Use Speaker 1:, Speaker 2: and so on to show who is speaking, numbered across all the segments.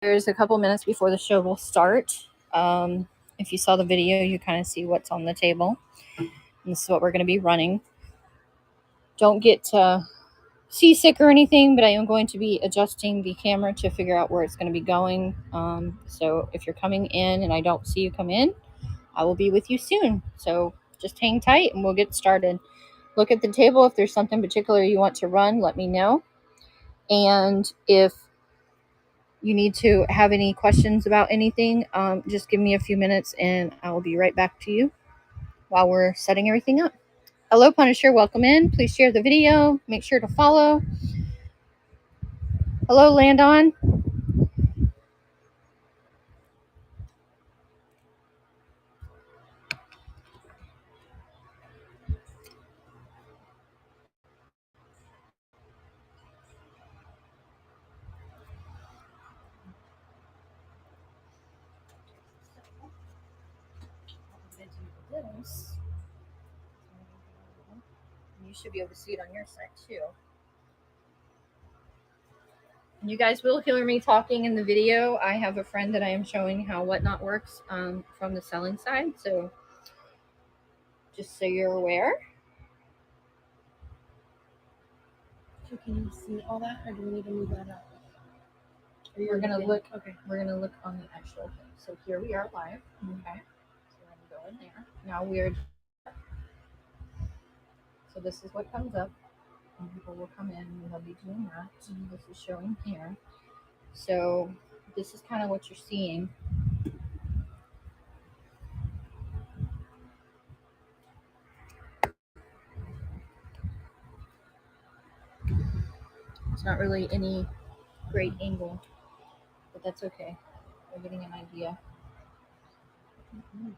Speaker 1: There's a couple minutes before the show will start. If you saw the video, you kind of see what's on the table. And this is what we're going to be running. Don't get seasick or anything, but I am going to be adjusting the camera to figure out where it's going to be going. So if you're coming in and I don't see you come in, I will be with you soon. So just hang tight and we'll get started. Look at the table. If there's something particular you want to run, let me know. And if you need to have any questions about anything, just give me a few minutes and I will be right back to you while we're setting everything up. Hello, Punisher. Welcome in. Please share the video. Make sure to follow. Hello, Landon. You should be able to see it on your side too. And you guys will hear me talking in the video. I have a friend that I am showing how Whatnot works from the selling side. So just so you're aware.
Speaker 2: So can you see all that, or do we need to move that up?
Speaker 1: We're gonna look. Okay. We're gonna look on the actual thing. So here we are live. Okay. So we're gonna go in there. Now we're. So this is what comes up. And people will come in and they'll be doing that. And this is showing here. So this is kind of what you're seeing. It's not really any great angle, but that's okay. We're getting an idea. Mm-hmm.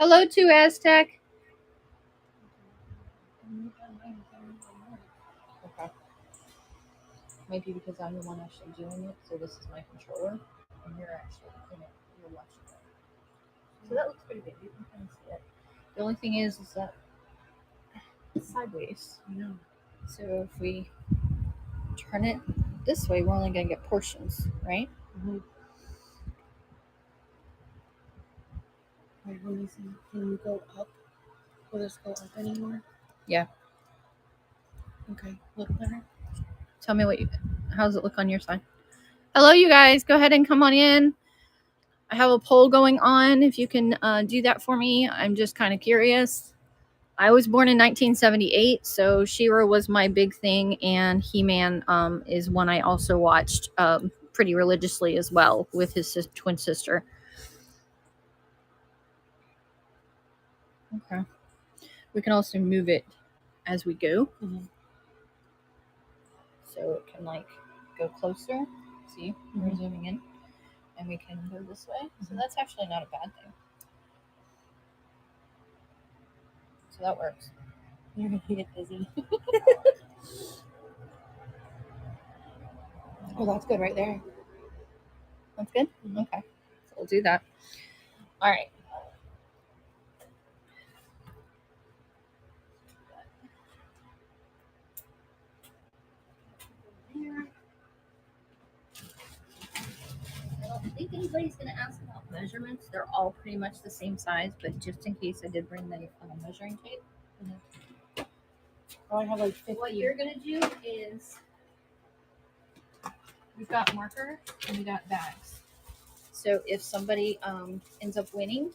Speaker 1: Hello to Aztec. Okay. Maybe because I'm the one actually doing it, so this is my controller, and you're actually in it. You're watching it. So that looks pretty good. You can kind of see it. The only thing is that it's sideways. So if we turn it this way, we're only going to get portions, right?
Speaker 2: Mm-hmm. Wait, let me see. Can you go up? Will this go up anymore?
Speaker 1: Yeah.
Speaker 2: Okay. Look better.
Speaker 1: Tell me how does it look on your side? Hello, you guys. Go ahead and come on in. I have a poll going on. If you can do that for me, I'm just kind of curious. I was born in 1978, so She-Ra was my big thing, and He-Man is one I also watched pretty religiously as well with his twin sister. Okay. We can also move it as we go.
Speaker 2: Mm-hmm.
Speaker 1: So it can like go closer. See, we're zooming in. And we can go this way. So that's actually not a bad thing. So that works.
Speaker 2: You're going to get dizzy. Oh, that's good right there.
Speaker 1: That's good? Mm-hmm. Okay. So we'll do that. All right. I don't think anybody's going to ask about measurements. They're all pretty much the same size, but just in case I did bring the measuring tape.
Speaker 2: Mm-hmm. Oh, I have like 50.
Speaker 1: What you're going to do is we've got marker and we got bags. So if somebody ends up winning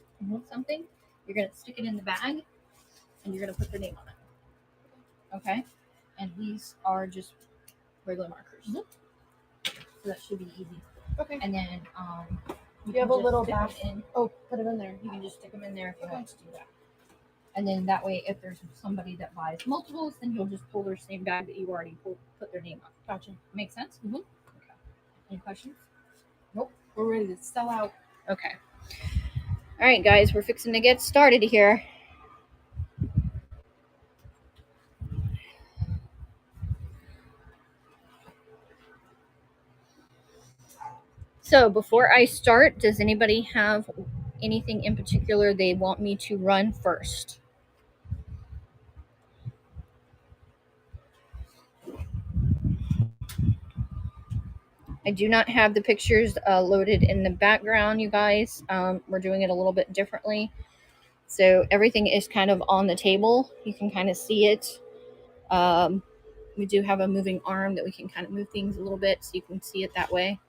Speaker 1: something, you're going to stick it in the bag and you're going to put their name on it. Okay? And these are just regular markers. Mm-hmm. So that should be easy.
Speaker 2: Okay.
Speaker 1: And then
Speaker 2: you have a little bag
Speaker 1: in.
Speaker 2: Oh, put them in there.
Speaker 1: You can just stick them in there if you want to do that. And then that way, if there's somebody that buys multiples, then you'll just pull their same bag that you already put their name on.
Speaker 2: Gotcha.
Speaker 1: Make sense? Mm-hmm. Okay. Any questions?
Speaker 2: Nope. We're ready to sell out.
Speaker 1: Okay. All right, guys, we're fixing to get started here. So before I start, does anybody have anything in particular they want me to run first. I do not have the pictures loaded in the background, you guys. We're doing it a little bit differently. So everything is kind of on the table. You can kind of see it. We do have a moving arm that we can kind of move things a little bit so you can see it that way.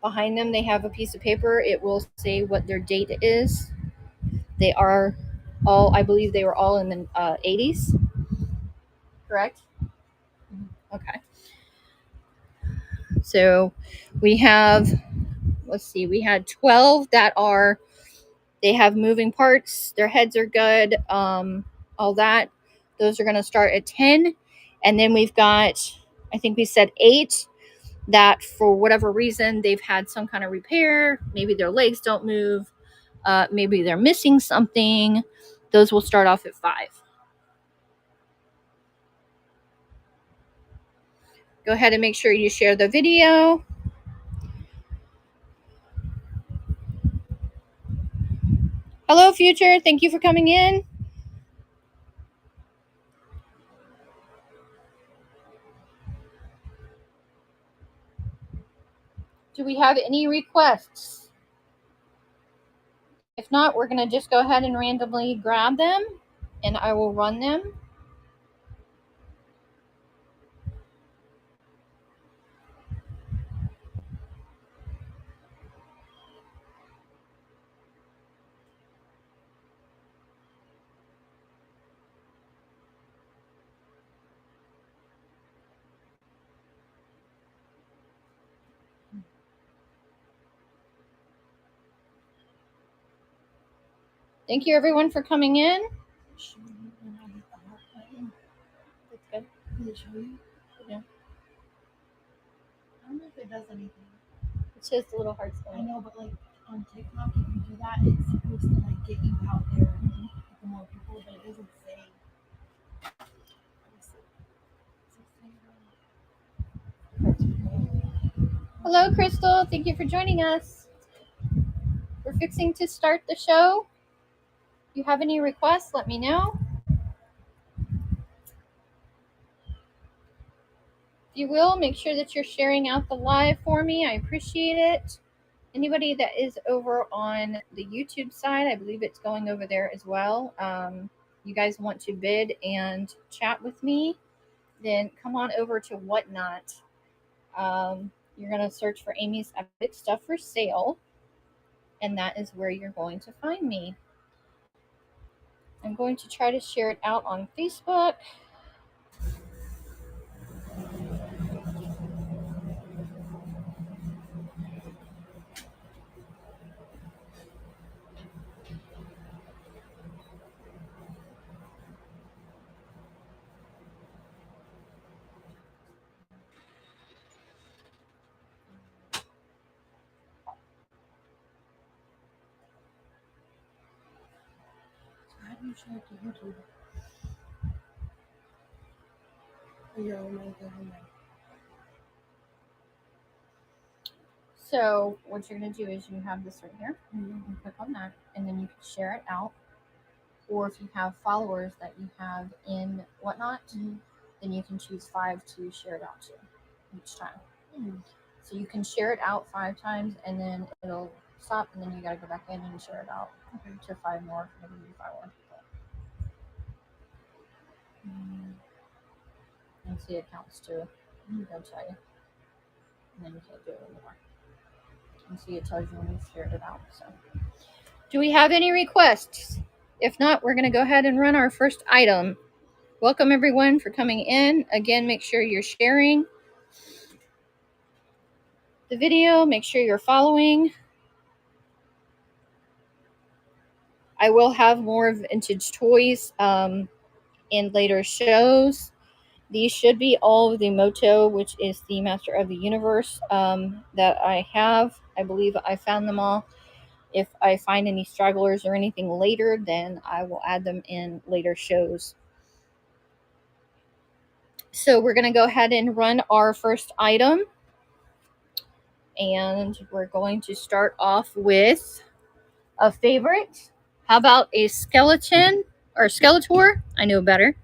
Speaker 1: Behind them, they have a piece of paper. It will say what their date is. They are all, I believe they were all in the 80s. Correct? Okay. So we have, let's see, we had 12 that are, they have moving parts. Their heads are good. All that. Those are going to start at 10. And then we've got, I think we said 8 that for whatever reason they've had some kind of repair. Maybe their legs don't move. Maybe they're missing something. Those will start off at 5. Go ahead and make sure you share the video. Hello, Future. Thank you for coming in. Do we have any requests? If not, we're going to just go ahead and randomly grab them, and I will run them. Thank you, everyone, for coming in.
Speaker 2: Show you when I hit the heart button.
Speaker 1: That's good.
Speaker 2: Does it show you?
Speaker 1: Yeah.
Speaker 2: I don't know if it does anything.
Speaker 1: It's just a little hard
Speaker 2: I
Speaker 1: spelling.
Speaker 2: know, but like on TikTok, if you do that, it's supposed to like get you out there with more people, but it doesn't say.
Speaker 1: Hello, Crystal. Thank you for joining us. We're fixing to start the show. If you have any requests, let me know. If you will, make sure that you're sharing out the live for me. I appreciate it. Anybody that is over on the YouTube side, I believe it's going over there as well. You guys want to bid and chat with me, then come on over to Whatnot. You're going to search for Amy's Epic Stuff for Sale, and that is where you're going to find me. I'm going to try to share it out on Facebook.
Speaker 2: How do you share it to YouTube? Oh, you're on my government.
Speaker 1: So what you're going to do is you have this right here, and you can click on that, and then you can share it out. Or if you have followers that you have in Whatnot, then you can choose 5 to share it out to each time. So you can share it out 5 times, and then it'll stop, and then you got to go back in and share it out to 5 more, maybe 5 more people. And see, it counts too. It'll tell you. And then you can't do it anymore. And see, it tells you when you've shared it out. So, do we have any requests? If not, we're going to go ahead and run our first item. Welcome, everyone, for coming in. Again, make sure you're sharing the video. Make sure you're following. I will have more vintage toys in later shows. These should be all of the Moto, which is the Master of the Universe that I have. I believe I found them all. If I find any stragglers or anything later, then I will add them in later shows. So we're going to go ahead and run our first item. And we're going to start off with a favorite. How about a skeleton or Skeletor? I know better.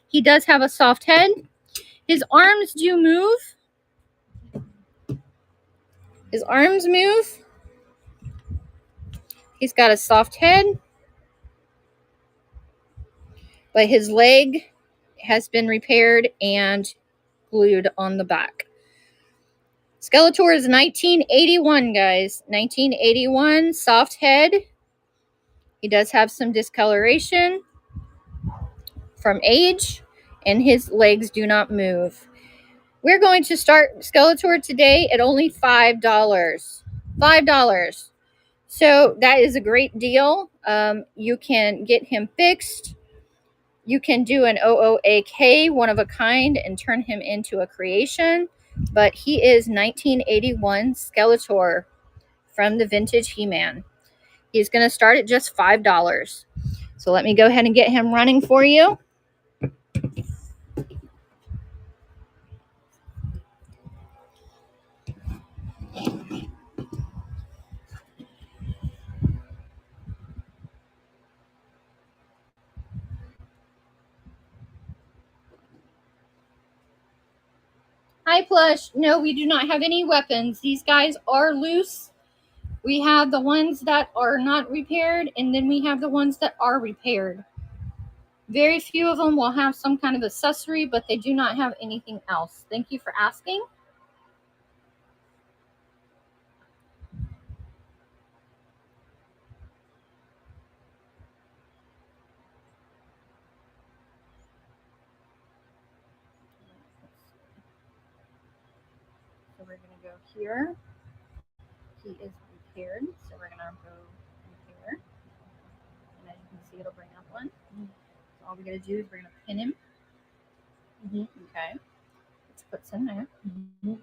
Speaker 1: He does have a soft head. His arms do move. His arms move. He's got a soft head. But his leg has been repaired and glued on the back. Skeletor is 1981, guys. 1981, soft head. He does have some discoloration from age, and his legs do not move. We're going to start Skeletor today at only $5. $5. So that is a great deal. You can get him fixed. You can do an OOAK, one of a kind, and turn him into a creation. But he is 1981 Skeletor from the vintage He-Man. He's going to start at just $5. So let me go ahead and get him running for you. Hi, Plush. No, we do not have any weapons. These guys are loose. We have the ones that are not repaired, and then we have the ones that are repaired. Very few of them will have some kind of accessory, but they do not have anything else. Thank you for asking. So we're going to go here. He is repaired, so we're going to go repair. And as you can see, it'll bring up one. So all we got to do is we're going to pin him. Okay. Let's put some there. Then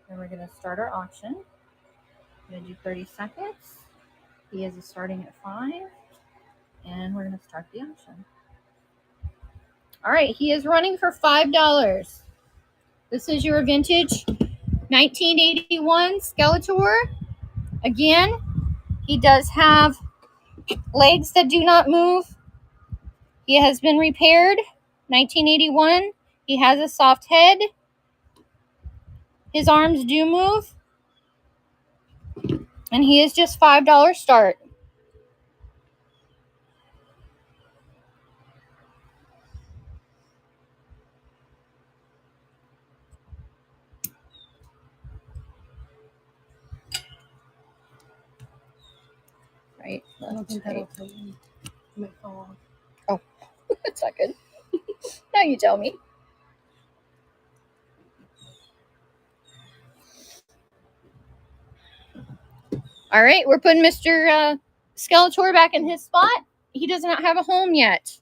Speaker 1: we're going to start our auction. We're going to do 30 seconds. He is starting at 5. And we're going to start the auction. All right. He is running for $5. This is your vintage 1981 Skeletor. Again, he does have legs that do not move. He has been repaired. 1981. He has a soft head. His arms do move. And he is just $5 start. Right.
Speaker 2: I don't think that'll tell you. It might fall off.
Speaker 1: Oh, that's not good. Now you tell me. All right, we're putting Mr. Skeletor back in his spot. He does not have a home yet.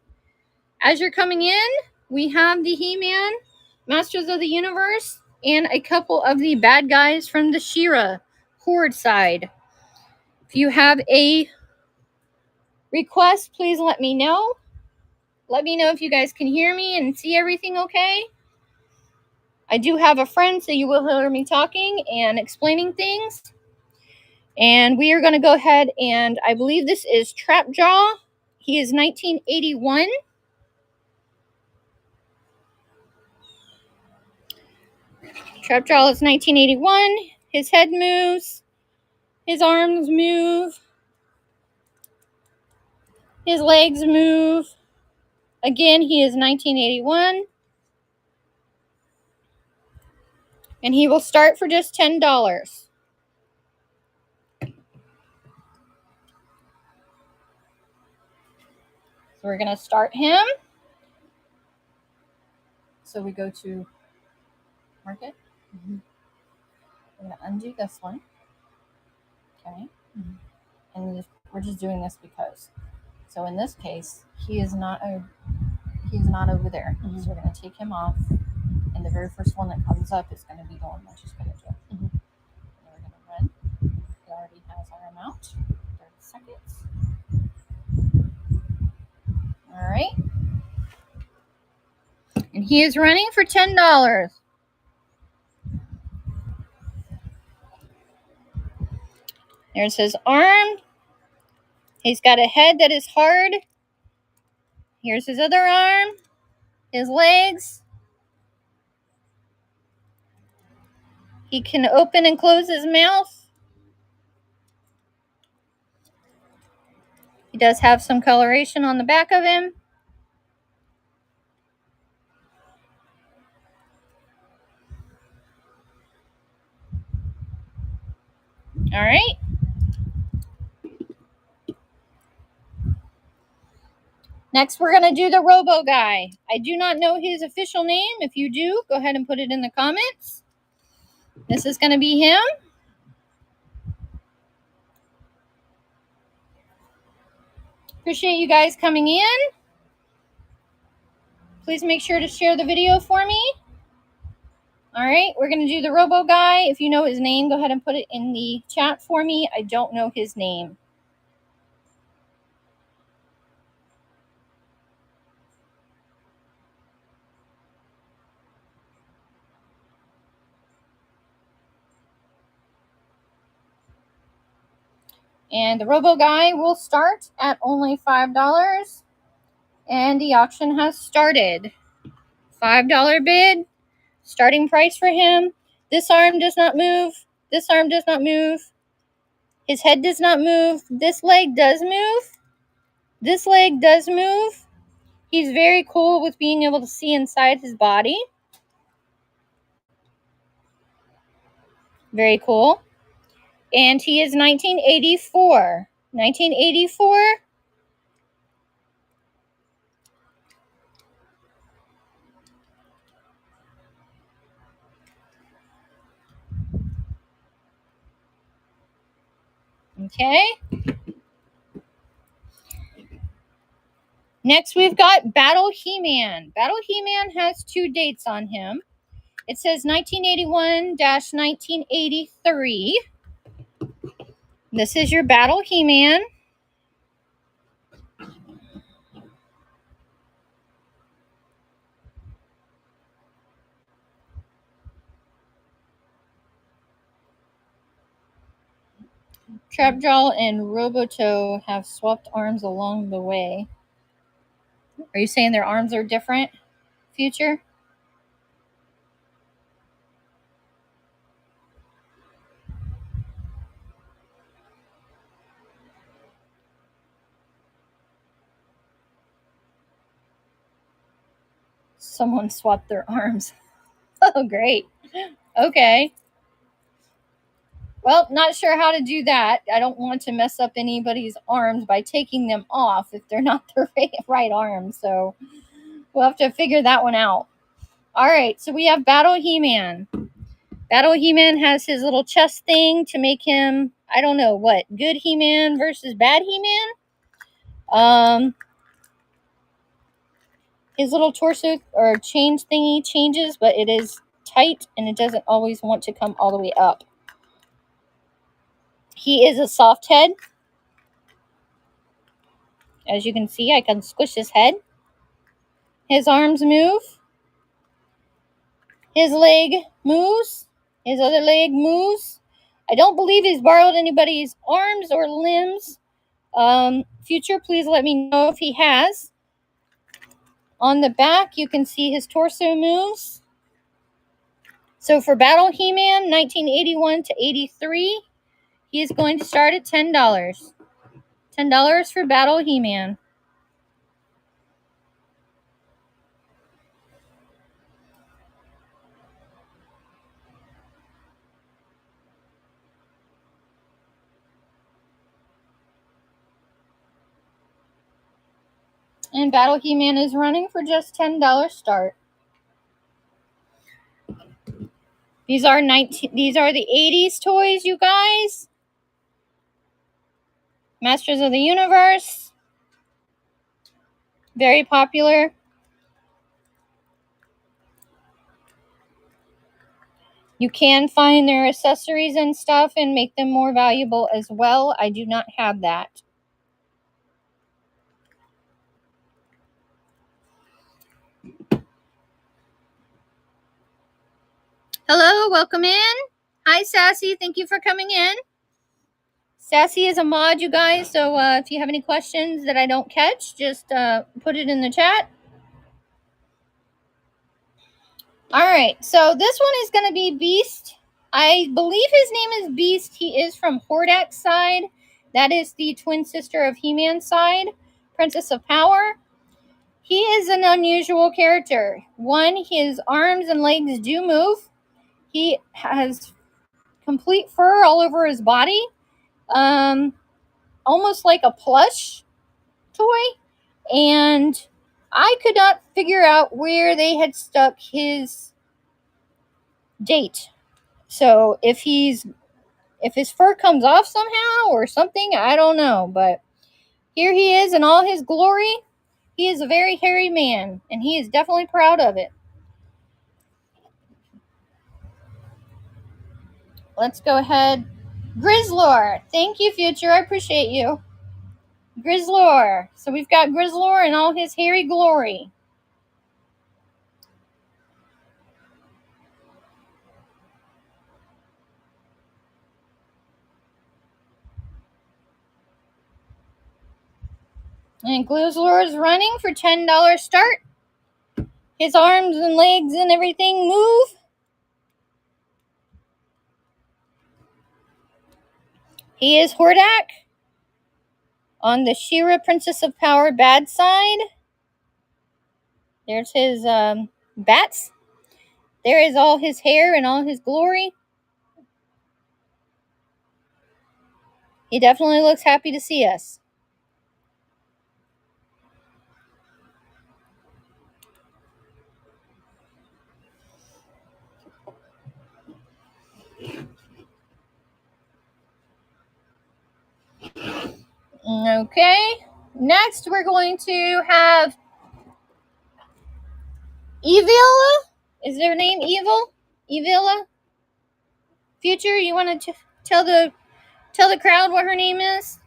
Speaker 1: As you're coming in, we have the He-Man, Masters of the Universe, and a couple of the bad guys from the She-Ra Horde side. If you have a request, please let me know. Let me know if you guys can hear me and see everything okay. I do have a friend, so you will hear me talking and explaining things. And we are going to go ahead and I believe this is Trapjaw. He is 1981. Trapjaw is 1981. His head moves. His arms move. His legs move. Again, he is 1981. And he will start for just $10. So we're going to start him. So we go to market. We're going to undo this one. Okay. And we're just doing this because. So in this case, he is not over there. So we're going to take him off. And the very first one that comes up is going to be the one that she's going to do. And then we're going to run. It already has our amount. 30 seconds. All right. And he is running for $10. Here's his arm. He's got a head that is hard. Here's his other arm. His legs. He can open and close his mouth. He does have some coloration on the back of him. All right. Next, we're going to do the Robo Guy. I do not know his official name. If you do, go ahead and put it in the comments. This is going to be him. Appreciate you guys coming in. Please make sure to share the video for me. All right, we're going to do the Robo Guy. If you know his name, go ahead and put it in the chat for me. I don't know his name. And the Robo Guy will start at only $5. And the auction has started. $5 bid. Starting price for him. This arm does not move. This arm does not move. His head does not move. This leg does move. This leg does move. He's very cool with being able to see inside his body. Very cool. And he is 1984. 1984. Okay. Next, we've got Battle He-Man. Battle He-Man has 2 dates on him. It says 1981-1983. This is your Battle He-Man. Trapjaw and Roboto have swapped arms along the way. Are you saying their arms are different, Future? Someone swapped their arms. Oh, great. Okay. Well, not sure how to do that. I don't want to mess up anybody's arms by taking them off if they're not the right arm. So we'll have to figure that one out. All right, so we have Battle He-Man. Battle He-Man has his little chest thing to make him, I don't know, what, good He-Man versus bad He-Man? His little torso or change thingy changes, but it is tight and it doesn't always want to come all the way up. He is a soft head. As you can see, I can squish his head. His arms move. His leg moves. His other leg moves. I don't believe he's borrowed anybody's arms or limbs. Future, please let me know if he has. On the back, you can see his torso moves. So for Battle He-Man, 1981 to 83, he is going to start at $10. $10 for Battle He-Man. And Battle He-Man is running for just $10 start. These are the 80s toys, you guys. Masters of the Universe. Very popular. You can find their accessories and stuff and make them more valuable as well. I do not have that. Hello, welcome in. Hi, Sassy. Thank you for coming in. Sassy is a mod, you guys, so if you have any questions that I don't catch, just put it in the chat. All right, so this one is going to be Beast. I believe his name is Beast. He is from Hordak's side. That is the twin sister of He-Man's side, Princess of Power. He is an unusual character. One, his arms and legs do move. He has complete fur all over his body, almost like a plush toy. And I could not figure out where they had stuck his date. So if his fur comes off somehow or something, I don't know. But here he is in all his glory. He is a very hairy man, and he is definitely proud of it. Let's go ahead. Grizzlor. Thank you, Future. I appreciate you. Grizzlor. So we've got Grizzlor in all his hairy glory. And Grizzlor is running for $10 start. His arms and legs and everything move. He is Hordak on the She-Ra Princess of Power bad side. There's his bats. There is all his hair and all his glory. He definitely looks happy to see us. Okay. Next, we're going to have Evila. Is their name Evil? Evila? Future, you want to tell the crowd what her name is?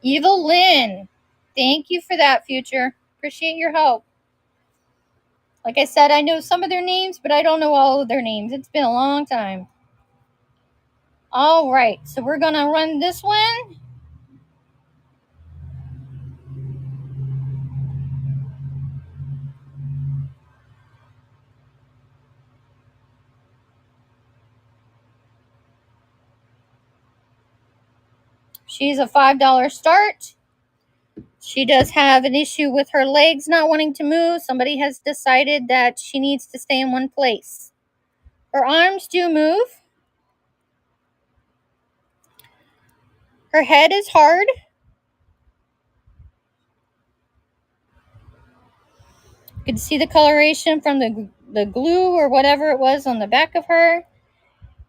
Speaker 1: Evil Lynn. Thank you for that, Future. Appreciate your help. Like I said, I know some of their names, but I don't know all of their names. It's been a long time. All right, so we're going to run this one. She's a $5 start. She does have an issue with her legs not wanting to move. Somebody has decided that she needs to stay in one place. Her arms do move. Her head is hard. You can see the coloration from the glue or whatever it was on the back of her.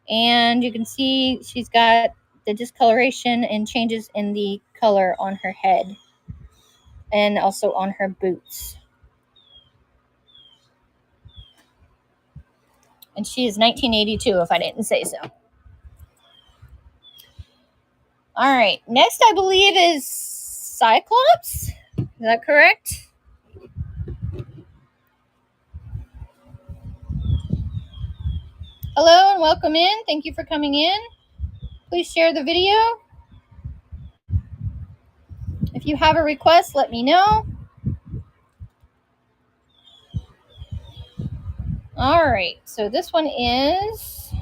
Speaker 1: And you can see she's got the discoloration and changes in the color on her head. And also on her boots. And she is 1982, if I didn't say so. All right. Next, I believe, is Cyclops. Is that correct? Hello and welcome in. Thank you for coming in. Please share the video. If you have a request, let me know. All right. So this one is...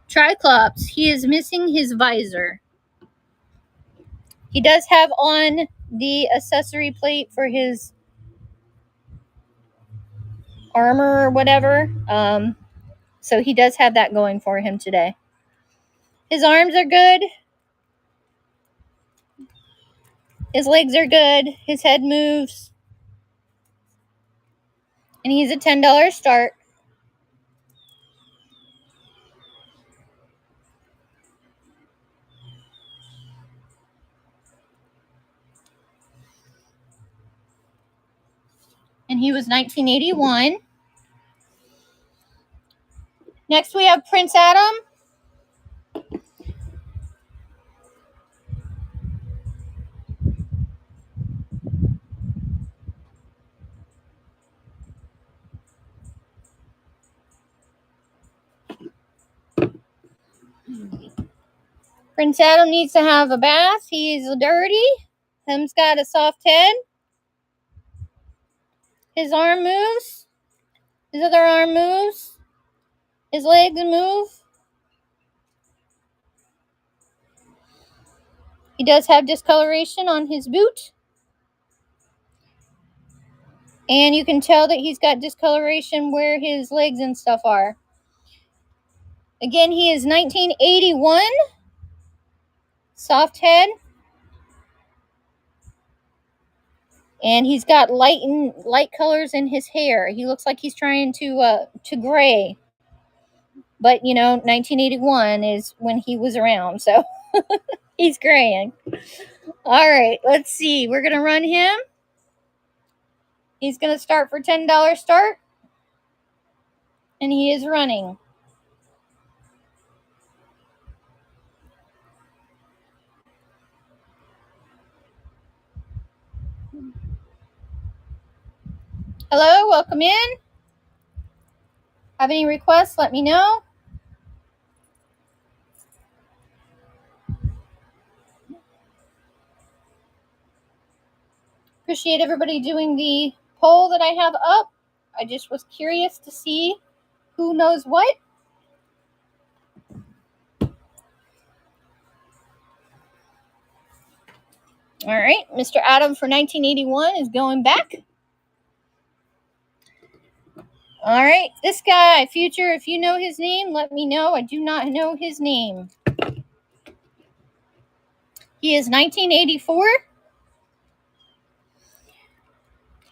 Speaker 1: Triclops. He is missing his visor. He does have on the accessory plate for his armor or whatever. So he does have that going for him today. His arms are good. His legs are good. His head moves. And he's a $10 start. And he was 1981. Next we have Prince Adam. Prince Adam needs to have a bath. He's dirty. Him's got a soft head. His arm moves. His other arm moves. His legs move. He does have discoloration on his boot. And you can tell that he's got discoloration where his legs and stuff are. Again, he is 1981. Soft head. And he's got light colors in his hair. He looks like he's trying to gray. But, you know, 1981 is when he was around, so he's graying. All right, let's see. We're going to run him. He's going to start for $10 start. And he is running. Hello, welcome in. Have any requests, let me know. Appreciate everybody doing the poll that I have up. I just was curious to see who knows what. All right, Mr. Adam for 1981 is going back. All right, this guy, Future, if you know his name, let me know. I do not know his name. He is 1984.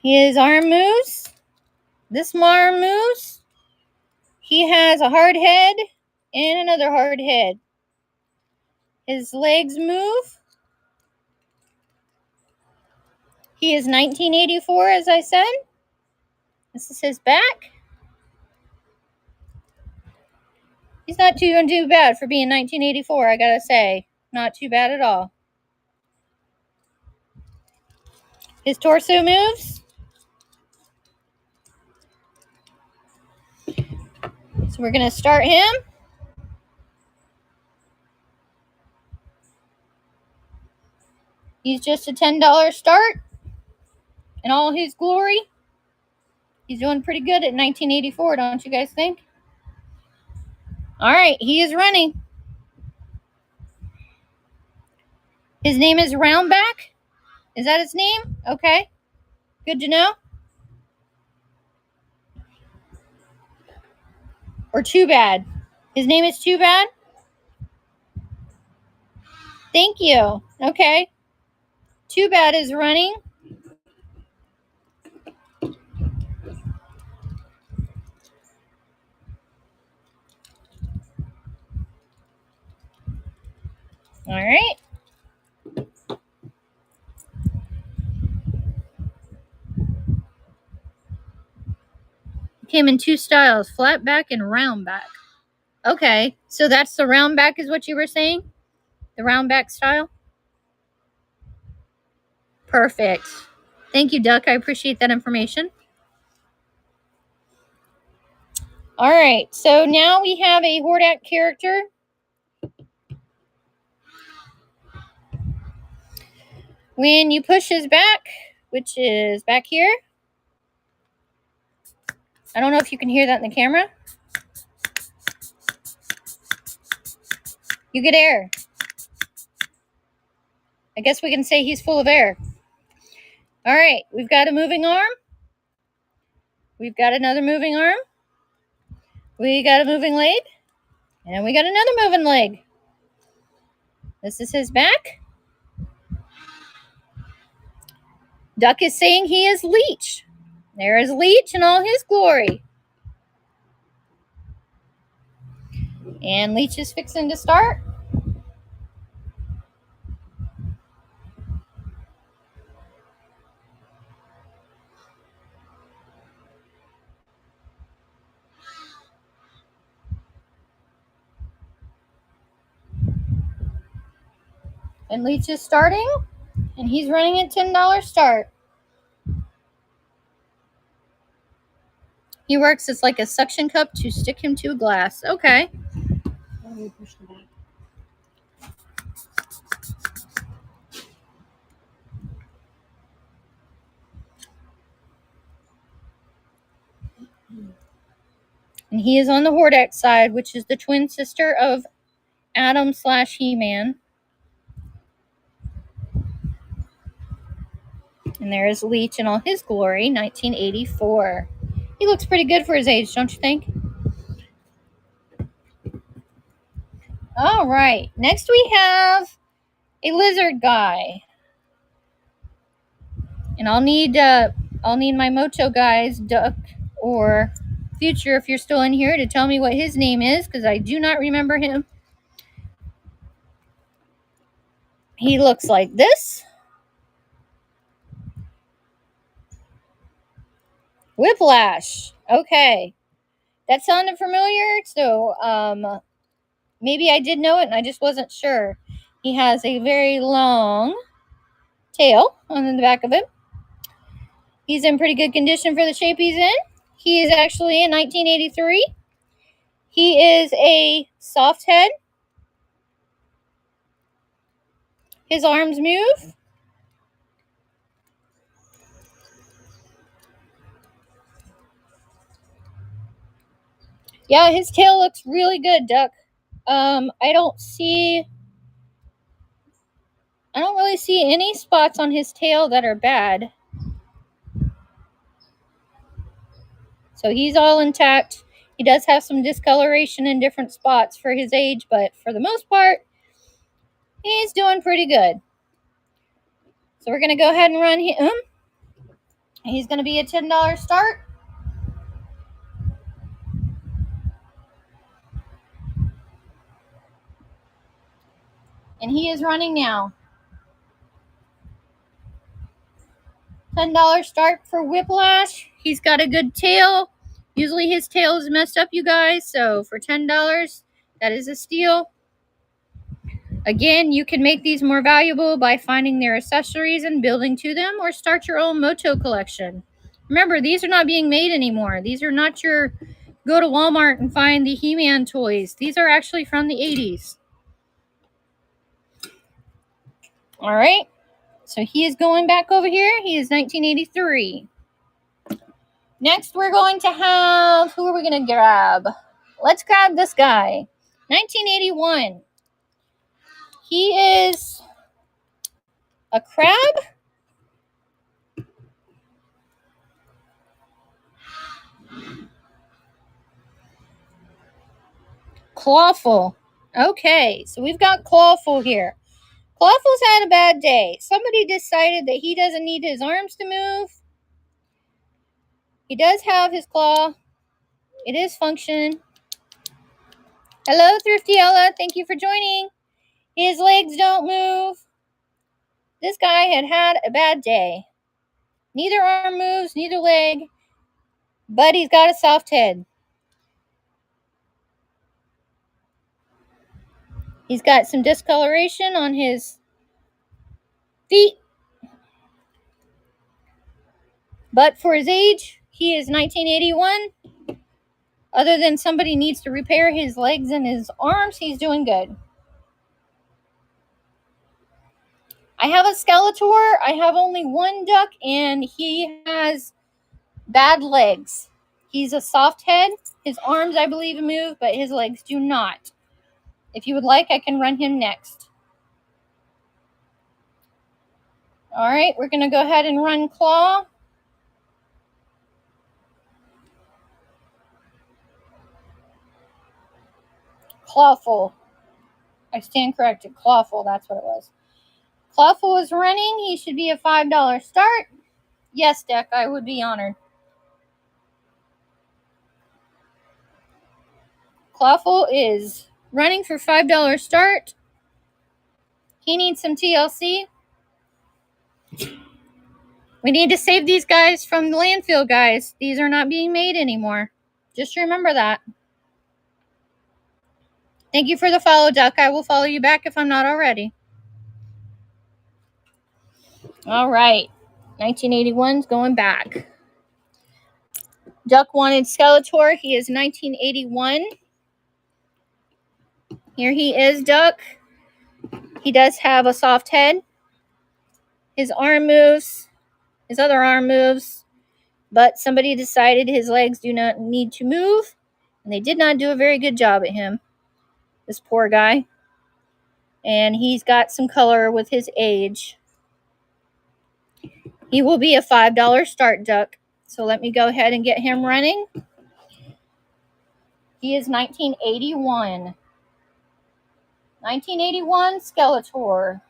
Speaker 1: His arm moves. This arm moves. He has a hard head and another hard head. His legs move. He is 1984, as I said. This is his back. He's not too bad for being 1984, I gotta say. Not too bad at all. His torso moves. So we're gonna start him. He's just a $10 start in all his glory. He's doing pretty good at 1984, don't you guys think? All right, he is running. His name is Roundback. Is that his name? Okay. Good to know. Or Too Bad. His name is Too Bad? Thank you. Okay. Too Bad is running. All right. Came in two styles, flat back and round back. Okay, so that's the round back is what you were saying? The round back style? Perfect. Thank you, Duck. I appreciate that information. All right, so now we have a Hordak character. When you push his back, which is back here. I don't know if you can hear that in the camera. You get air. I guess we can say he's full of air. All right, we've got a moving arm. We've got another moving arm. We got a moving leg. And we got another moving leg. This is his back. Duck is saying he is Leech. There is Leech in all his glory. And Leech is fixing to start. And Leech is starting, and he's running at $10 start. He works as like a suction cup to stick him to a glass. Okay.
Speaker 2: Let me push the back.
Speaker 1: And he is on the Hordex side, which is the twin sister of Adam / He-Man. And there is Leech in all his glory, 1984. He looks pretty good for his age, don't you think? All right. Next we have a lizard guy. And I'll need my Moto guys, Duck or Future, if you're still in here, to tell me what his name is, because I do not remember him. He looks like this. Whiplash. Okay. That sounded familiar, so maybe I did know it and I just wasn't sure. He has a very long tail on the back of him. He's in pretty good condition for the shape he's in. He is actually in 1983. He is a soft head. His arms move. Yeah, his tail looks really good, Duck. I don't really see any spots on his tail that are bad. So he's all intact. He does have some discoloration in different spots for his age, but for the most part, he's doing pretty good. So we're going to go ahead and run him. He's going to be a $10 start. And he is running now. $10 start for Whiplash. He's got a good tail. Usually his tail is messed up, you guys. So for $10, that is a steal. Again, you can make these more valuable by finding their accessories and building to them, or start your own Moto collection. Remember, these are not being made anymore. These are not your go to Walmart and find the He-Man toys. These are actually from the 80s. All right. So he is going back over here. He is 1983. Next, we're going to have, who are we going to grab? Let's grab this guy. 1981. He is a crab. Clawful. Okay, so we've got Clawful here. Clawful's had a bad day. Somebody decided that he doesn't need his arms to move. He does have his claw. It is functioning. Hello, Thrifty Ella. Thank you for joining. His legs don't move. This guy had a bad day. Neither arm moves, neither leg, but he's got a soft head. He's got some discoloration on his feet. But for his age, he is 1981. Other than somebody needs to repair his legs and his arms, he's doing good. I have a Skeletor. I have only one Duck, and he has bad legs. He's a soft head. His arms, I believe, move, but his legs do not. If you would like, I can run him next. All right, we're going to go ahead and run Claw. Clawful. I stand corrected. Clawful, that's what it was. Clawful is running. He should be a $5 start. Yes, Deck, I would be honored. Clawful is running for $5 start. He needs some TLC. We need to save these guys from the landfill, guys. These are not being made anymore. Just remember that. Thank you for the follow, Duck. I will follow you back if I'm not already. All right. 1981's going back. Duck wanted Skeletor. He is 1981. Here he is, Duck. He does have a soft head. His arm moves. His other arm moves. But somebody decided his legs do not need to move. And they did not do a very good job at him. This poor guy. And he's got some color with his age. He will be a $5 start, Duck. So let me go ahead and get him running. He is 1981. 1981 Skeletor.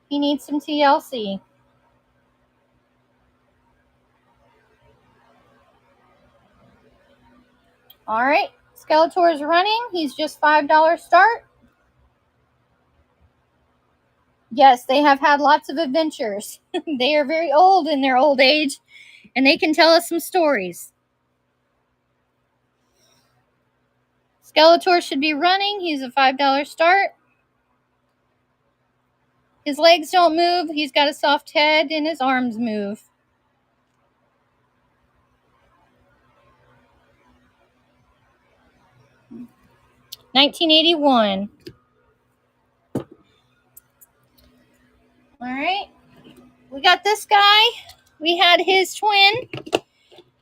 Speaker 1: He needs some TLC. All right, Skeletor is running. He's just $5 start. Yes, they have had lots of adventures. They are very old in their old age, and they can tell us some stories. Skeletor should be running. He's a $5 start. His legs don't move. He's got a soft head, and his arms move. $19.81. All right. We got this guy. We had his twin.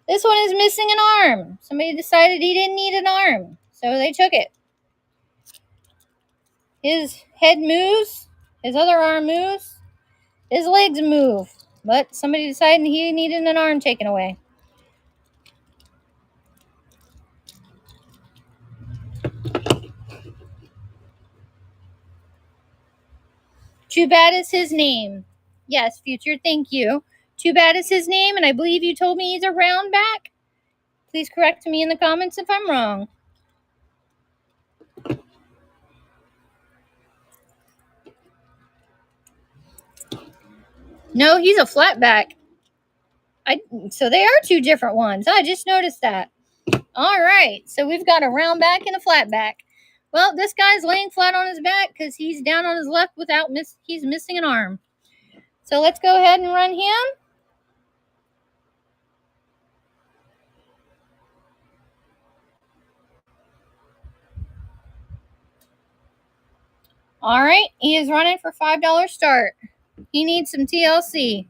Speaker 1: This one is missing an arm. Somebody decided he didn't need an arm, so they took it. His head moves. His other arm moves. His legs move. But somebody decided he needed an arm taken away. Too Bad is his name. Yes, Future, thank you. Too Bad is his name, and I believe you told me he's a round back. Please correct me in the comments if I'm wrong. No, he's a flat back. So they are two different ones. I just noticed that. All right, so we've got a round back and a flat back. Well, this guy's laying flat on his back because he's down on his left he's missing an arm. So let's go ahead and run him. All right, he is running for $5 start. He needs some TLC.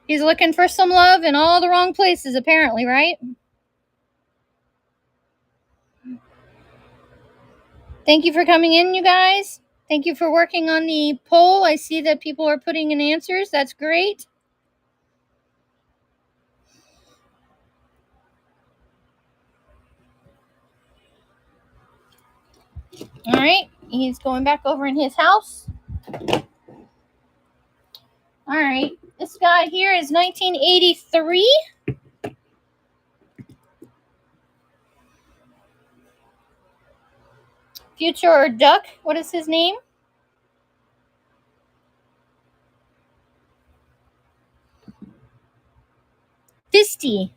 Speaker 1: He's looking for some love in all the wrong places, apparently, right? Thank you for coming in, you guys. Thank you for working on the poll. I see that people are putting in answers. That's great. All right, he's going back over in his house. All right, this guy here is 1983. Future or Duck, what is his name? Fisty.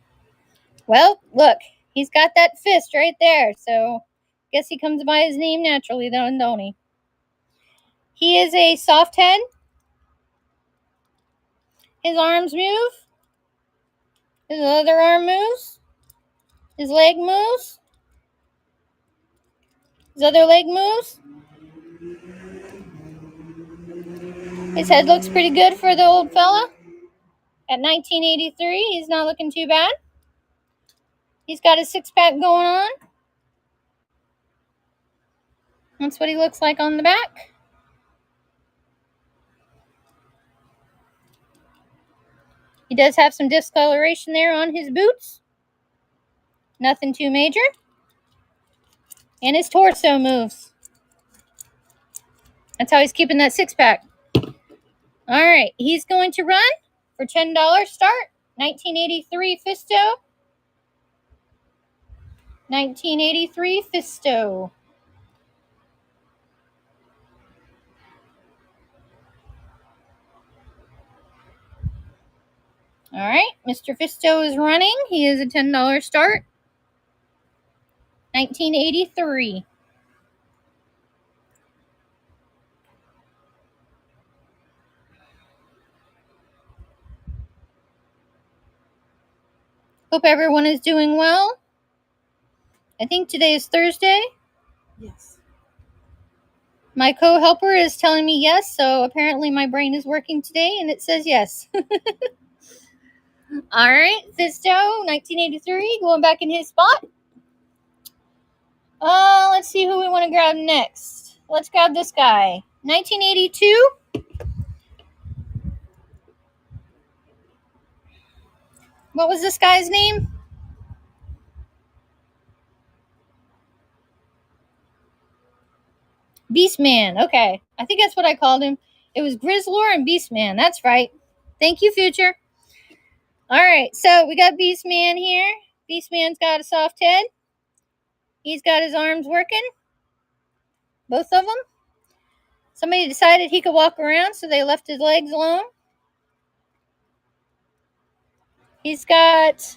Speaker 1: Well, look, he's got that fist right there, so guess he comes by his name naturally, don't he? He is a soft head. His arms move. His other arm moves. His leg moves. His other leg moves. His head looks pretty good for the old fella. At 1983, he's not looking too bad. He's got a six-pack going on. That's what he looks like on the back. He does have some discoloration there on his boots. Nothing too major. And his torso moves. That's how he's keeping that six-pack. All right, he's going to run for $10 start. 1983 Fisto. 1983 Fisto. All right, Mr. Fisto is running. He is a $10 start. 1983. Hope everyone is doing well. I think today is Thursday.
Speaker 2: Yes.
Speaker 1: My co-helper is telling me yes, so apparently my brain is working today, and it says yes. All right, Fisto, 1983, going back in his spot. Let's see who we want to grab next. Let's grab this guy. 1982. What was this guy's name? Beastman. Okay. I think that's what I called him. It was Grizzlor and Beastman. That's right. Thank you, Future. All right. So we got Beastman here. Beastman's got a soft head. He's got his arms working. Both of them. Somebody decided he could walk around, so they left his legs alone. He's got a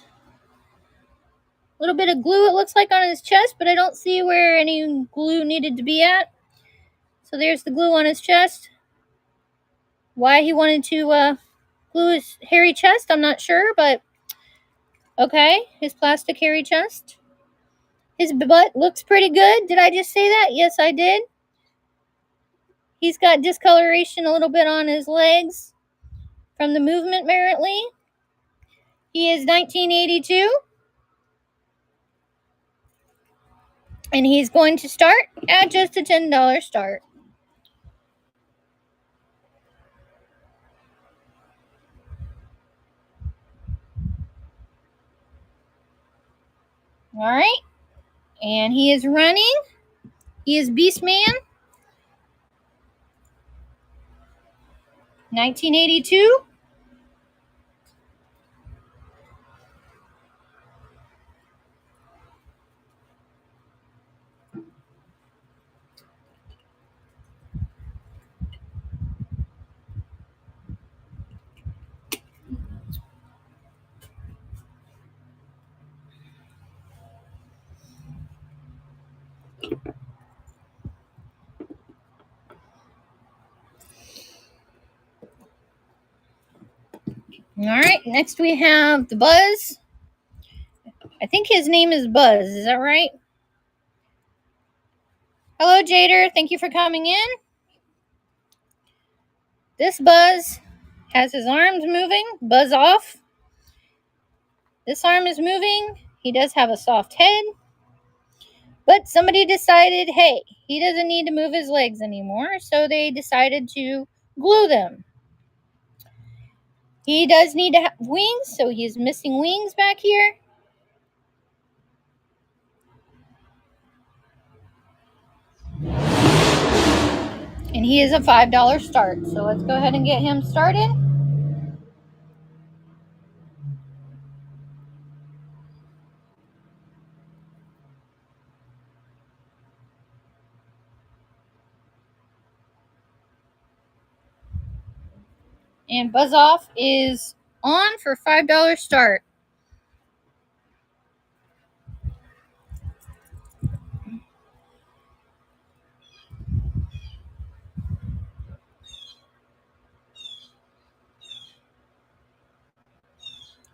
Speaker 1: little bit of glue, it looks like, on his chest, but I don't see where any glue needed to be at. So there's the glue on his chest. Why he wanted to glue his hairy chest, I'm not sure, but okay. His plastic hairy chest. His butt looks pretty good. Did I just say that? Yes, I did. He's got discoloration a little bit on his legs from the movement, apparently. He is 1982. And he's going to start at just a $10 start. All right. And he is running. He is Beastman. 1982. All right. Next we have the Buzz. I think his name is Buzz. Is that right? Hello, Jader. Thank you for coming in. This Buzz has his arms moving. Buzz off. This arm is moving. He does have a soft head. But somebody decided, hey, he doesn't need to move his legs anymore. So they decided to glue them. He does need to have wings, so he's missing wings back here. And he is a $5 start. So let's go ahead and get him started. And Buzz Off is on for $5 start.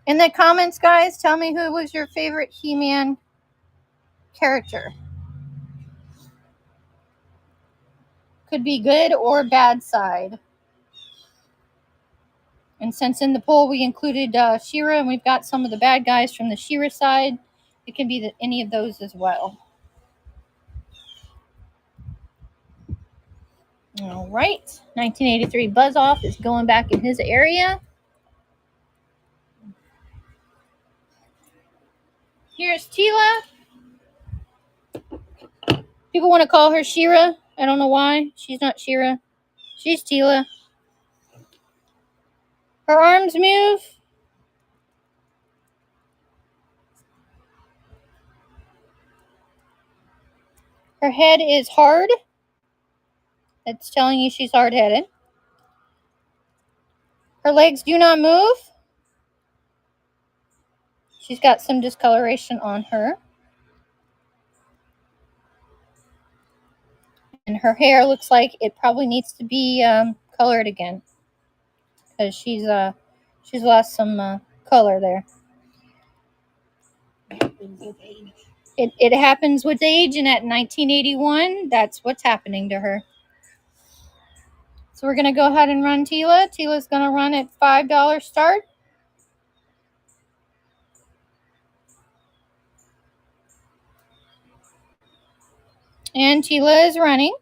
Speaker 1: In the comments, guys, tell me who was your favorite He-Man character. Could be good or bad side. And since in the poll we included She-Ra, and we've got some of the bad guys from the She-Ra side, it can be any of those as well. All right, 1983 Buzz Off is going back in his area. Here's Teela. People want to call her She-Ra. I don't know why. She's not She-Ra. She's Teela. Her arms move. Her head is hard. It's telling you she's hard-headed. Her legs do not move. She's got some discoloration on her. And her hair looks like it probably needs to be colored again. Because she's lost some color there.
Speaker 2: happens with age.
Speaker 1: It happens with age, and at 1981, that's what's happening to her. So we're going to go ahead and run Tila. Tila's going to run at $5 start. And Tila is running.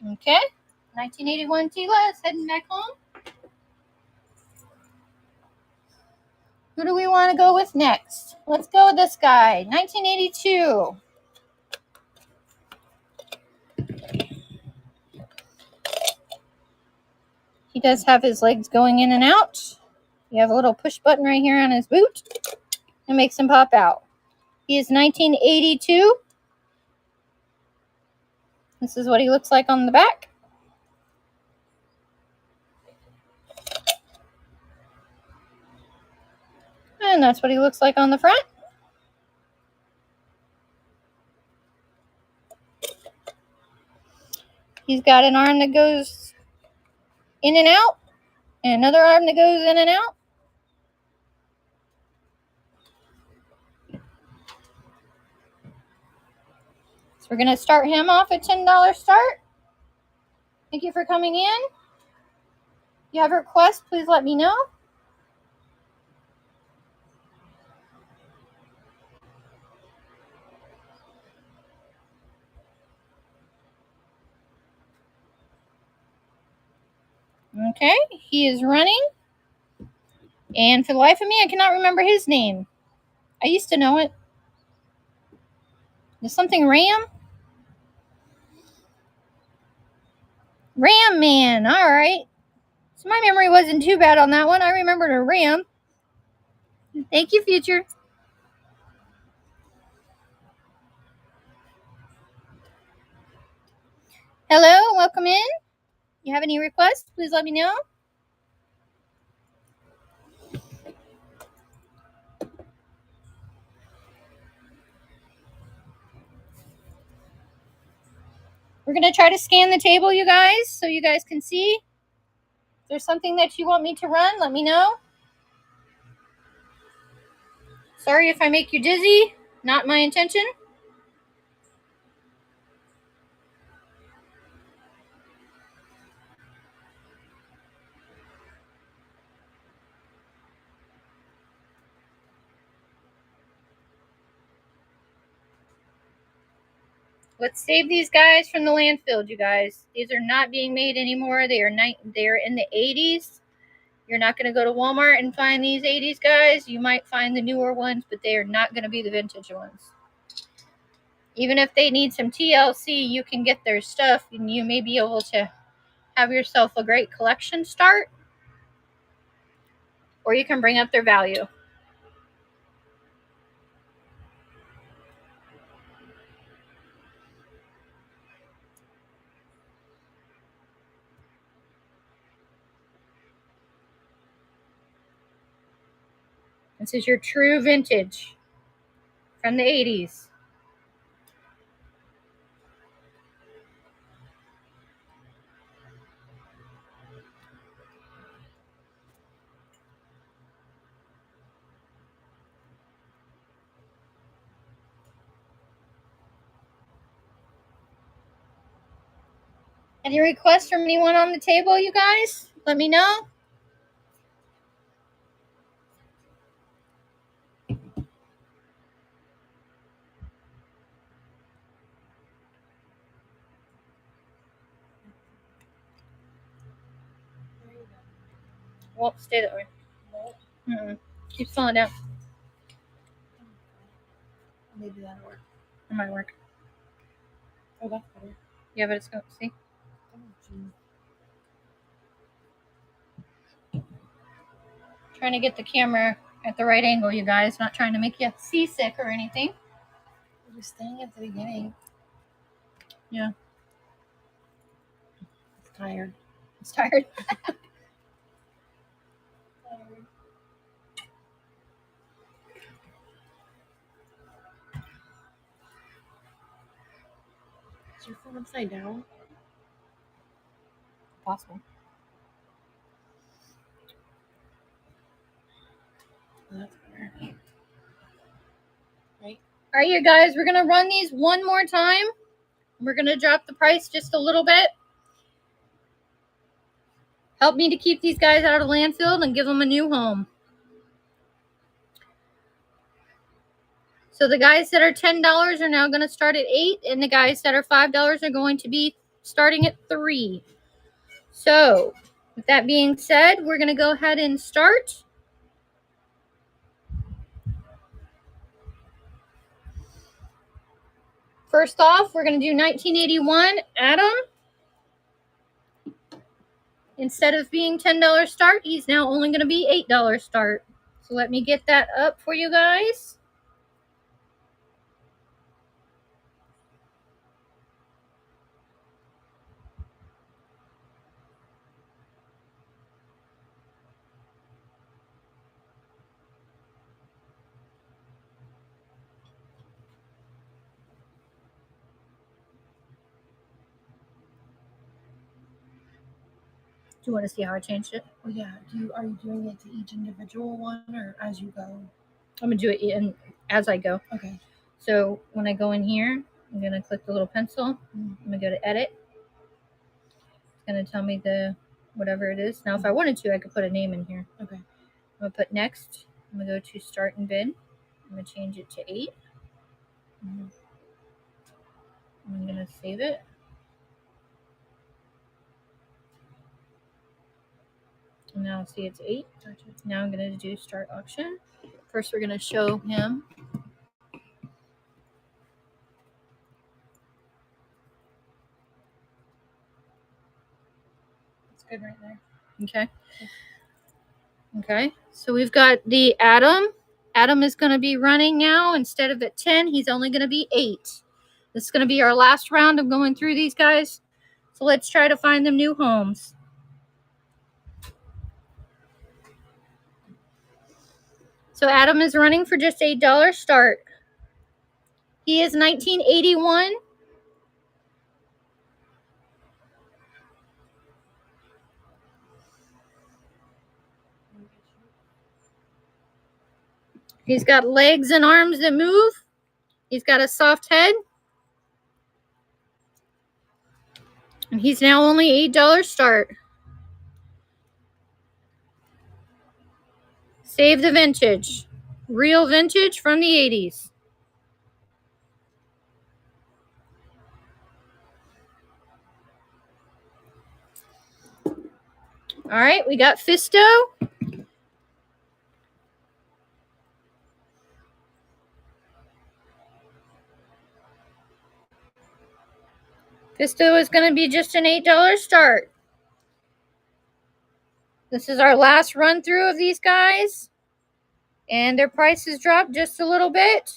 Speaker 1: Okay. 1981 Tila is heading back home. Who do we want to go with next? Let's go with this guy. 1982. He does have his legs going in and out. You have a little push button right here on his boot. It makes him pop out. He is 1982. This is what he looks like on the back. And that's what he looks like on the front. He's got an arm that goes in and out, and another arm that goes in and out. So we're going to start him off at $10 start. Thank you for coming in. If you have a request, please let me know. Okay, he is running. And for the life of me, I cannot remember his name. I used to know it. Is something Ram? Ram Man. All right. So my memory wasn't too bad on that one. I remembered a Ram. Thank you, Future. Hello, welcome in. You have any requests, please let me know. We're going to try to scan the table, you guys, so you guys can see. If there's something that you want me to run, let me know. Sorry if I make you dizzy. Not my intention. Let's save these guys from the landfill, you guys. These are not being made anymore. They are in the 80s. You're not going to go to Walmart and find these 80s guys. You might find the newer ones, but they are not going to be the vintage ones. Even if they need some TLC, you can get their stuff, and you may be able to have yourself a great collection start, or you can bring up their value. This is your true vintage from the 80s. Any requests from anyone on the table, you guys? Let me know. Well, stay that way. Keep falling down.
Speaker 2: Maybe that'll work.
Speaker 1: It might work.
Speaker 2: Oh, that's better.
Speaker 1: Yeah, but it's going to see.
Speaker 2: Oh, geez.
Speaker 1: Trying to get the camera At the right angle, you guys. Not trying to make you seasick or anything.
Speaker 2: We're just staying at the beginning.
Speaker 1: Yeah.
Speaker 2: It's tired.
Speaker 1: It's tired.
Speaker 2: Is your phone upside down?
Speaker 1: Possible.
Speaker 2: Oh, that's better. Right?
Speaker 1: All right, you guys, we're going to run these one more time. We're going to drop the price just a little bit. Help me to keep these guys out of landfill and give them a new home. So the guys that are $10 are now going to start at $8, and the guys that are $5 are going to be starting at $3. So with that being said, we're going to go ahead and start. First off, we're going to do 1981 Adam. Instead of being $10 start, he's now only going to be $8 start. So let me get that up for you guys. Do you want to see how I changed it?
Speaker 2: Oh yeah. Are you doing it to each individual one or as you go?
Speaker 1: I'm going to do it as I go.
Speaker 2: Okay.
Speaker 1: So when I go in here, I'm going to click the little pencil. I'm going to go to edit. It's going to tell me the whatever it is. Now, if I wanted to, I could put a name in here.
Speaker 2: Okay.
Speaker 1: I'm going to put next. I'm going to go to start and bid. I'm going to change it to 8. I'm going to save it. And now see it's 8. Now I'm going to do start auction. First, we're going to show him.
Speaker 2: That's good right there.
Speaker 1: Okay. Okay. So we've got the Adam. Adam is going to be running now. Instead of at 10, he's only going to be 8. This is going to be our last round of going through these guys. So let's try to find them new homes. So Adam is running for just $8 start. He is 1981. He's got legs and arms that move. He's got a soft head. And he's now only $8 start. Save the vintage. Real vintage from the 80s. All right, we got Fisto. Fisto is going to be just an $8 start. This is our last run through of these guys. And their prices dropped just a little bit.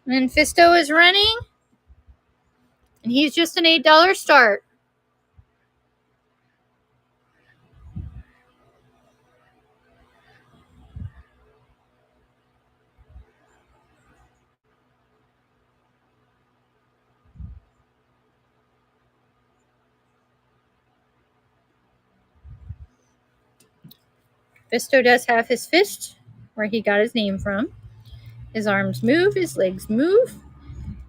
Speaker 1: And Fisto is running. And he's just an $8 start. Fisto does have his fist, where he got his name from. His arms move, his legs move,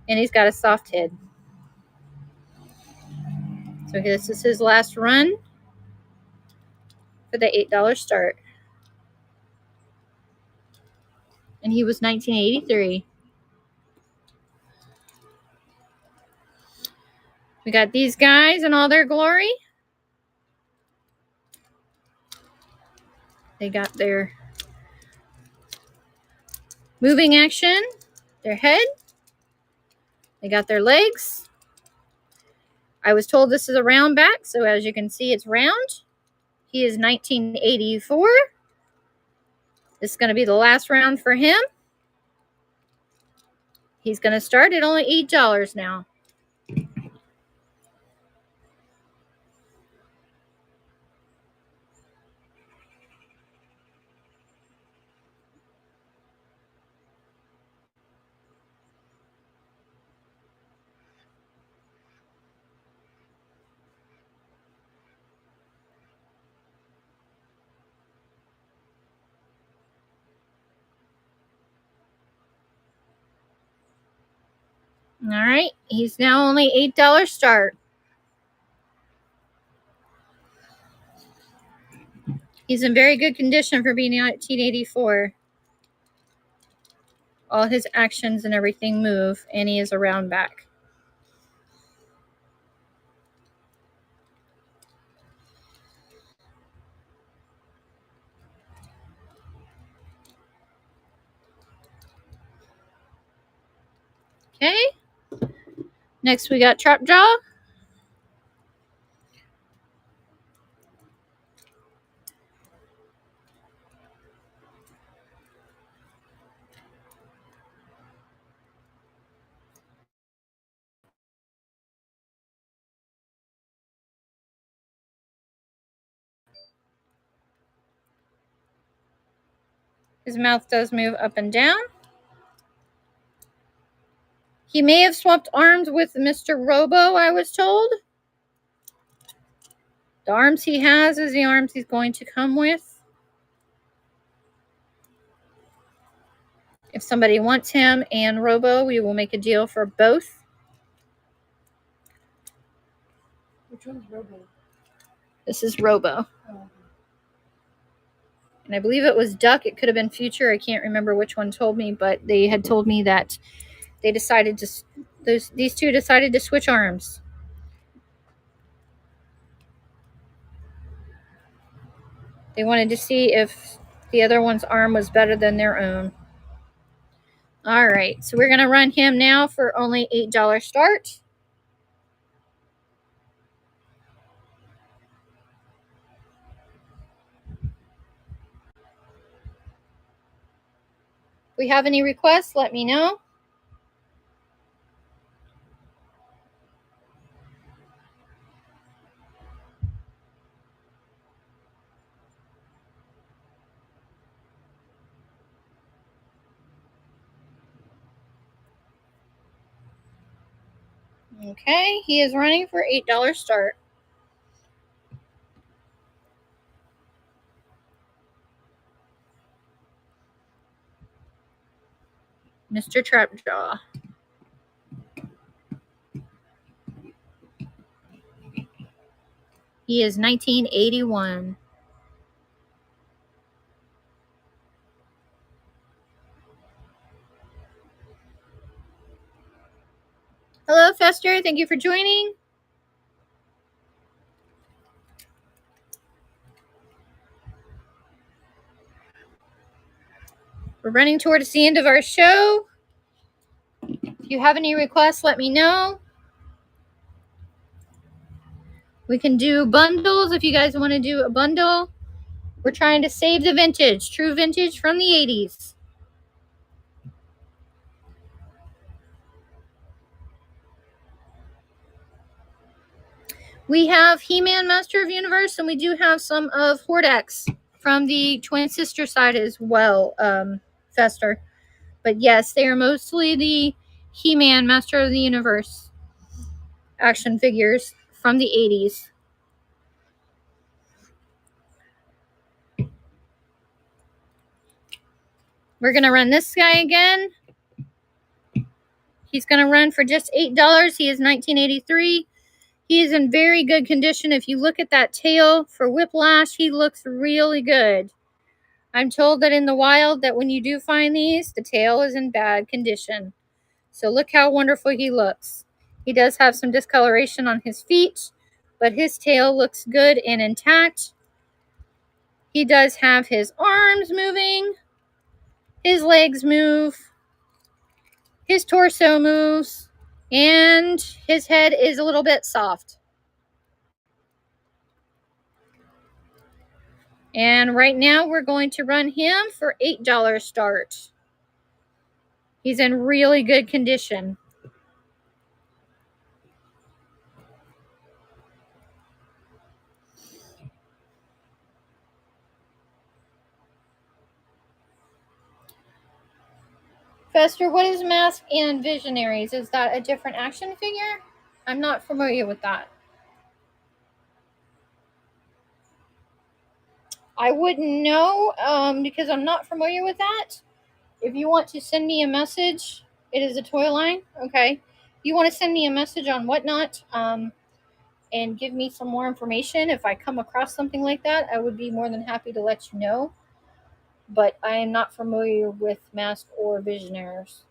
Speaker 1: and he's got a soft head. So this is his last run for the $8 start. And he was 1983. We got these guys in all their glory. They got their moving action, their head, They got their legs. I was told this is a round back, so as you can see, it's round. He is 1984. This is going to be the last round for him. He's going to start at only $8 now. All right, he's now only $8 start. He's in very good condition for being 1984. All his actions and everything move, and he is a round back. Okay. Next, we got Trap Jaw. His mouth does move up and down. He may have swapped arms with Mr. Robo, I was told. The arms he has is the arms he's going to come with. If somebody wants him and Robo, we will make a deal for both.
Speaker 2: Which one's Robo?
Speaker 1: This is Robo.
Speaker 2: Oh.
Speaker 1: And I believe it was Duck. It could have been Future. I can't remember which one told me, but they had told me that they decided to, these two decided to switch arms. They wanted to see if the other one's arm was better than their own. All right, so we're going to run him now for only $8 start. If we have any requests, let me know. Okay, he is running for $8 start. Mr. Trapjaw. He is 1981. Hello, Fester. Thank you for joining. We're running towards the end of our show. If you have any requests, let me know. We can do bundles if you guys want to do a bundle. We're trying to save the vintage, true vintage from the 80s. We have He-Man Master of Universe, and we do have some of Hordex from the twin sister side as well, Fester. But yes, they are mostly the He-Man Master of the Universe action figures from the 80s. We're going to run this guy again. He's going to run for just $8. He is 1983. He is in very good condition. If you look at that tail for Whiplash, he looks really good. I'm told that in the wild that when you do find these, the tail is in bad condition. So look how wonderful he looks. He does have some discoloration on his feet, but his tail looks good and intact. He does have his arms moving. His legs move. His torso moves. And his head is a little bit soft. And right now we're going to run him for $8 start. He's in really good condition. Fester, what is Mask and Visionaries? Is that a different action figure? I'm not familiar with that. I wouldn't know because I'm not familiar with that. If you want to send me a message, it is a toy line. Okay. If you want to send me a message on Whatnot and give me some more information, if I come across something like that, I would be more than happy to let you know. But I am not familiar with Mask or Visionaries.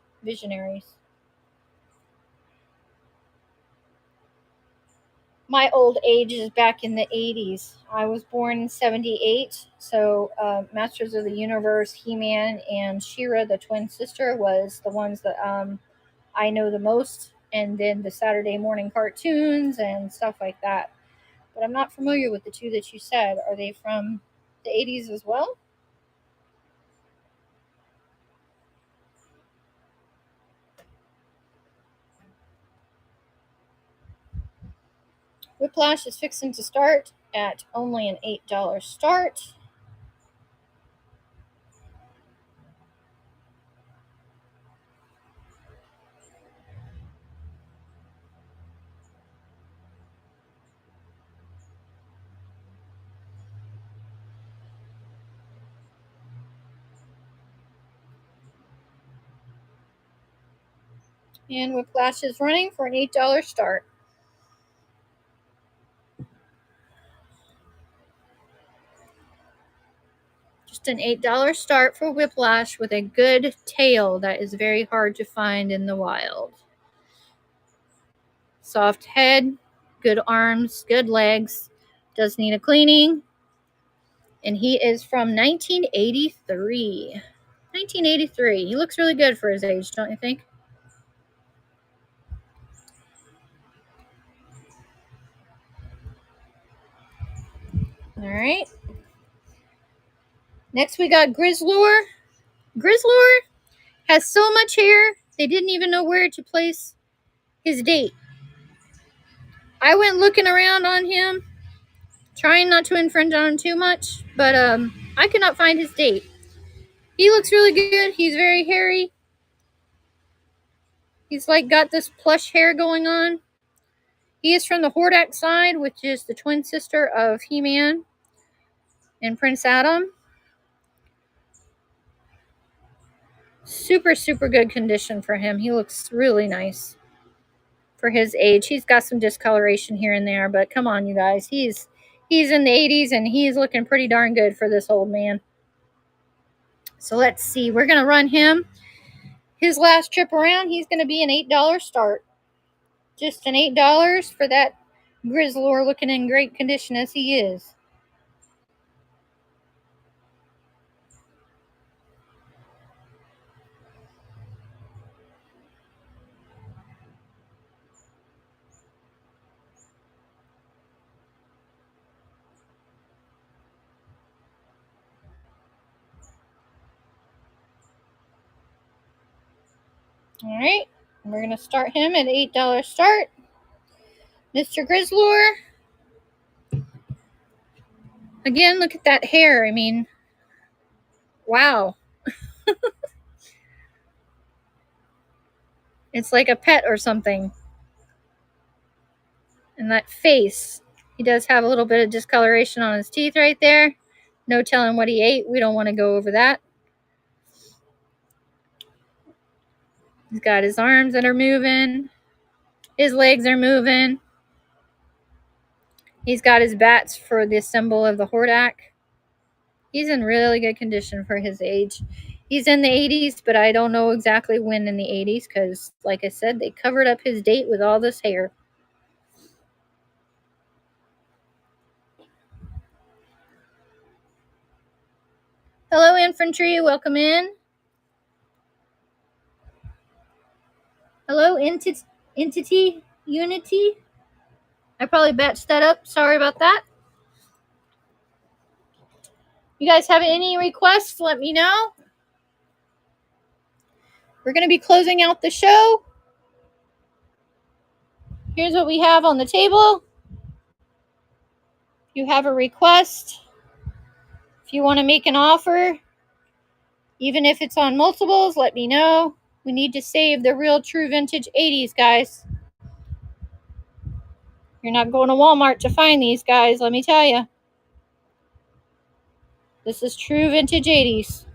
Speaker 1: My old age is back in the 80s. I was born in 78, so Masters of the Universe, He-Man, and She-Ra, the twin sister, was the ones that I know the most, and then the Saturday morning cartoons and stuff like that. But I'm not familiar with the two that you said. Are they from the 80s as well? Whiplash is fixing to start at only an $8 start. And Whiplash is running for an $8 start. Just an $8 start for Whiplash with a good tail that is very hard to find in the wild. Soft head, good arms, good legs. Does need a cleaning. And he is from 1983. 1983. He looks really good for his age, don't you think? All right. Next, we got Grizzlor. Grizzlor has so much hair, they didn't even know where to place his date. I went looking around on him, trying not to infringe on him too much, but I could not find his date. He looks really good. He's very hairy. He's like got this plush hair going on. He is from the Hordak side, which is the twin sister of He-Man and Prince Adam. Super, super good condition for him. He looks really nice for his age. He's got some discoloration here and there, but come on, you guys. He's in the 80s, and he's looking pretty darn good for this old man. So let's see. We're going to run him. His last trip around, he's going to be an $8 start. Just an $8 for that Grizzlor looking in great condition as he is. All right. We're going to start him at $8 start. Mr. Grizzlor. Again, look at that hair. I mean, wow. It's like a pet or something. And that face. He does have a little bit of discoloration on his teeth right there. No telling what he ate. We don't want to go over that. He's got his arms that are moving. His legs are moving. He's got his bats for the symbol of the Hordak. He's in really good condition for his age. He's in the 80s, but I don't know exactly when in the 80s because, like I said, they covered up his date with all this hair. Hello, infantry. Welcome in. Hello, Entity Unity. I probably batched that up. Sorry about that. You guys have any requests? Let me know. We're going to be closing out the show. Here's what we have on the table. If you have a request, if you want to make an offer, even if it's on multiples, let me know. We need to save the real true vintage 80s, guys. You're not going to Walmart to find these, guys, let me tell you. This is true vintage 80s.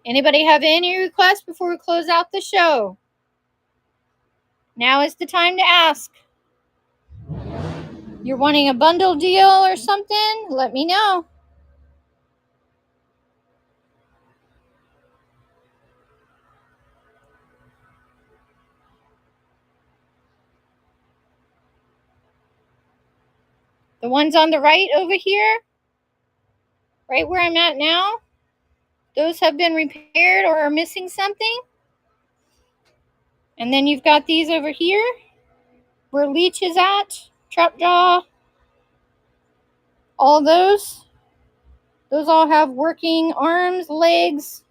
Speaker 1: Anybody have any requests before we close out the show? Now is the time to ask. You're wanting a bundle deal or something? Let me know. The ones on the right over here, right where I'm at now, those have been repaired or are missing something. And then you've got these over here, where Leech is at, Trapjaw, all those. Those all have working arms, legs,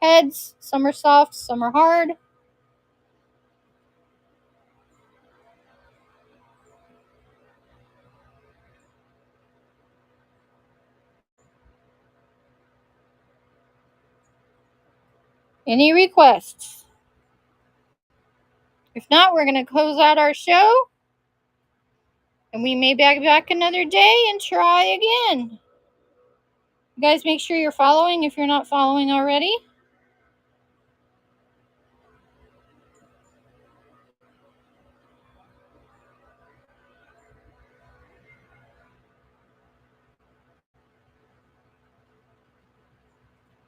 Speaker 1: heads. Some are soft, some are hard. Any requests? If not, we're going to close out our show. And we may be back another day and try again. You guys make sure you're following if you're not following already.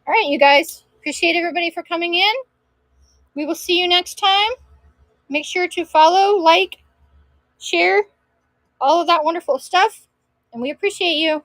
Speaker 1: All right, you guys. Appreciate everybody for coming in. We will see you next time. Make sure to follow, like, share, all of that wonderful stuff. And we appreciate you.